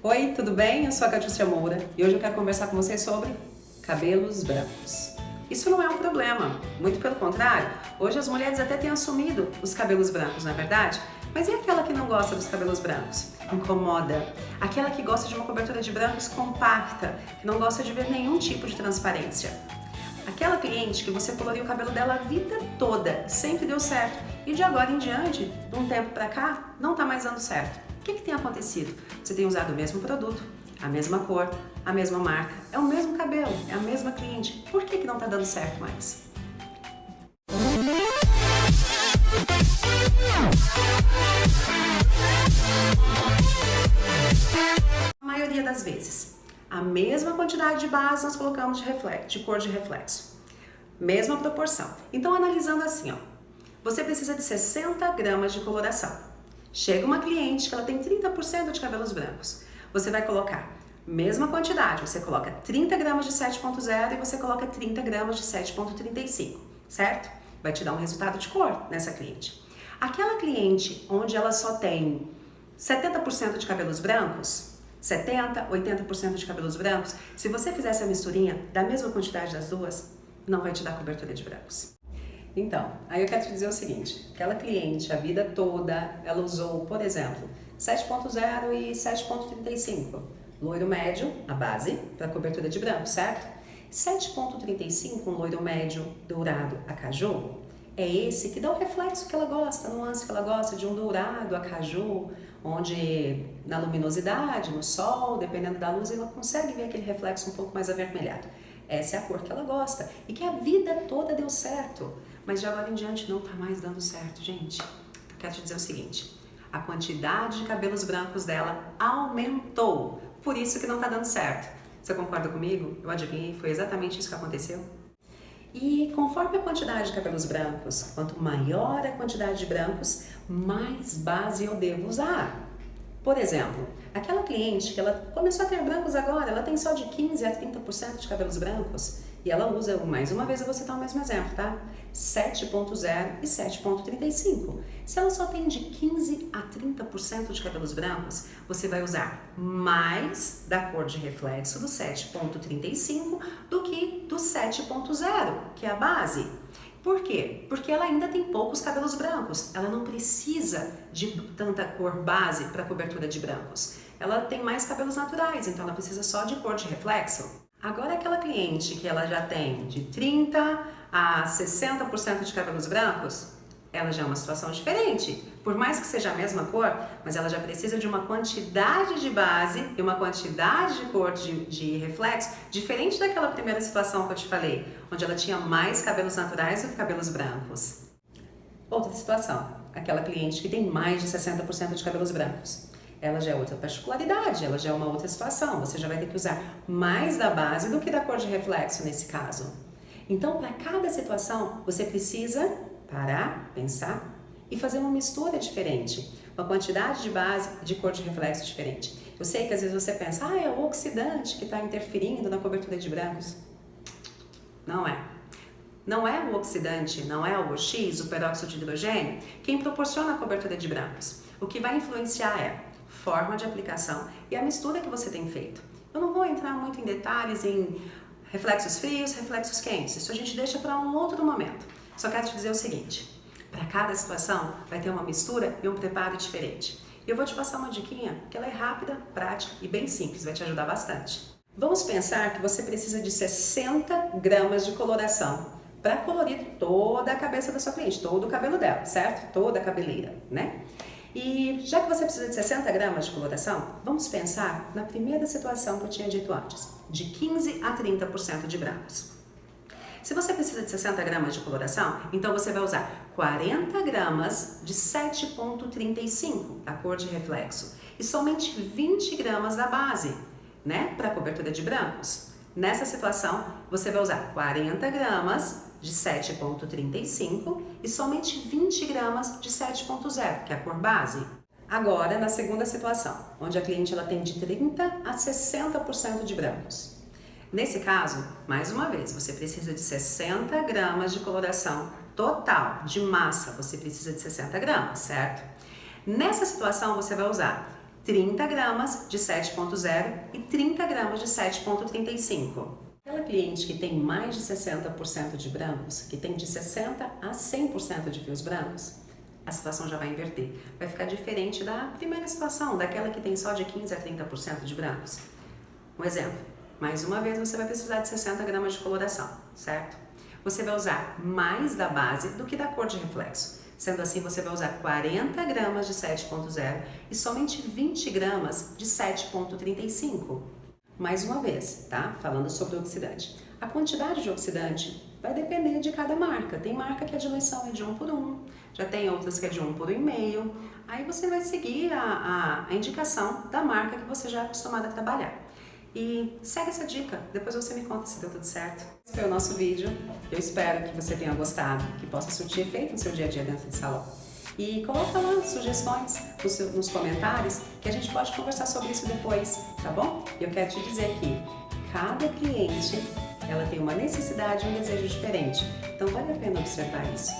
Oi, tudo bem? Eu sou a Catiúcia Moura e hoje eu quero conversar com vocês sobre cabelos brancos. Isso não é um problema, muito pelo contrário. Hoje as mulheres até têm assumido os cabelos brancos, não é verdade? Mas e aquela que não gosta dos cabelos brancos? Incomoda. Aquela que gosta de uma cobertura de brancos compacta, que não gosta de ver nenhum tipo de transparência. Aquela cliente que você coloriu o cabelo dela a vida toda, sempre deu certo, e de agora em diante, de um tempo pra cá, não tá mais dando certo. O que tem acontecido? Você tem usado o mesmo produto, a mesma cor, a mesma marca, é o mesmo cabelo, é a mesma cliente. Por que não tá dando certo mais? A maioria das vezes, a mesma quantidade de base nós colocamos de cor de reflexo. Mesma proporção. Então, analisando assim, ó, você precisa de 60 gramas de coloração. Chega uma cliente que ela tem 30% de cabelos brancos. Você vai colocar mesma quantidade, você coloca 30 gramas de 7.0 e você coloca 30 gramas de 7.35, certo? Vai te dar um resultado de cor nessa cliente. Aquela cliente onde ela só tem 70% de cabelos brancos, 70%, 80% de cabelos brancos, se você fizer essa misturinha da mesma quantidade das duas, não vai te dar cobertura de brancos. Então, aí eu quero te dizer o seguinte, aquela cliente a vida toda, ela usou, por exemplo, 7.0 e 7.35, loiro médio, a base, para cobertura de branco, certo? 7.35, um loiro médio dourado a caju, é esse que dá o reflexo que ela gosta, a nuance que ela gosta de um dourado a caju, onde na luminosidade, no sol, dependendo da luz, ela consegue ver aquele reflexo um pouco mais avermelhado. Essa é a cor que ela gosta e que a vida toda deu certo, mas de agora em diante não tá mais dando certo, gente. Eu quero te dizer o seguinte, a quantidade de cabelos brancos dela aumentou, por isso que não tá dando certo. Você concorda comigo? Eu adivinhei, foi exatamente isso que aconteceu. E conforme a quantidade de cabelos brancos, quanto maior a quantidade de brancos, mais base eu devo usar. Por exemplo, aquela cliente que ela começou a ter brancos agora, ela tem só de 15 a 30% de cabelos brancos e ela usa, mais uma vez eu vou citar o mesmo exemplo, tá? 7.0 e 7.35. Se ela só tem de 15 a 30% de cabelos brancos, você vai usar mais da cor de reflexo do 7.35 do que do 7.0, que é a base. Por quê? Porque ela ainda tem poucos cabelos brancos, ela não precisa de tanta cor base para cobertura de brancos. Ela tem mais cabelos naturais, então ela precisa só de cor de reflexo. Agora aquela cliente que ela já tem de 30 a 60% de cabelos brancos, ela já é uma situação diferente. Por mais que seja a mesma cor, mas ela já precisa de uma quantidade de base e uma quantidade de cor de reflexo diferente daquela primeira situação que eu te falei, onde ela tinha mais cabelos naturais do que cabelos brancos. Outra situação, aquela cliente que tem mais de 60% de cabelos brancos. Ela já é outra particularidade, ela já é uma outra situação. Você já vai ter que usar mais da base do que da cor de reflexo nesse caso. Então, para cada situação, você precisa parar, pensar e fazer uma mistura diferente, uma quantidade de base e de cor de reflexo diferente. Eu sei que às vezes você pensa, é o oxidante que está interferindo na cobertura de brancos. Não é. Não é o oxidante, não é o X, o peróxido de hidrogênio, quem proporciona a cobertura de brancos. O que vai influenciar é forma de aplicação e a mistura que você tem feito. Eu não vou entrar muito em detalhes em reflexos frios, reflexos quentes, isso a gente deixa para um outro momento. Só quero te dizer o seguinte, para cada situação vai ter uma mistura e um preparo diferente. E eu vou te passar uma diquinha que ela é rápida, prática e bem simples, vai te ajudar bastante. Vamos pensar que você precisa de 60 gramas de coloração para colorir toda a cabeça da sua cliente, todo o cabelo dela, certo? Toda a cabeleira, né? E já que você precisa de 60 gramas de coloração, vamos pensar na primeira situação que eu tinha dito antes, de 15 a 30% de brancos. Se você precisa de 60 gramas de coloração, então você vai usar 40 gramas de 7.35, a cor de reflexo, e somente 20 gramas da base, né, para cobertura de brancos. Nessa situação, você vai usar 40 gramas de 7.35 e somente 20 gramas de 7.0, que é a cor base. Agora, na segunda situação, onde a cliente ela tem de 30 a 60% de brancos. Nesse caso, mais uma vez, você precisa de 60 gramas de coloração total, de massa, você precisa de 60 gramas, certo? Nessa situação, você vai usar 30 gramas de 7,0 e 30 gramas de 7,35. Aquela cliente que tem mais de 60% de brancos, que tem de 60% a 100% de fios brancos, a situação já vai inverter. Vai ficar diferente da primeira situação, daquela que tem só de 15% a 30% de brancos. Um exemplo, mais uma vez você vai precisar de 60 gramas de coloração, certo? Você vai usar mais da base do que da cor de reflexo. Sendo assim, você vai usar 40 gramas de 7,0 e somente 20 gramas de 7,35. Mais uma vez, tá? Falando sobre o oxidante. A quantidade de oxidante vai depender de cada marca. Tem marca que a diluição é de 1 por 1, já tem outras que é de 1 por 1,5. Aí você vai seguir a indicação da marca que você já é acostumado a trabalhar. E segue essa dica, depois você me conta se deu tudo certo. Esse foi o nosso vídeo, eu espero que você tenha gostado, que possa surtir efeito no seu dia a dia dentro do salão. E coloca lá sugestões nos comentários que a gente pode conversar sobre isso depois, tá bom? E eu quero te dizer que cada cliente, ela tem uma necessidade e um desejo diferente, então vale a pena observar isso.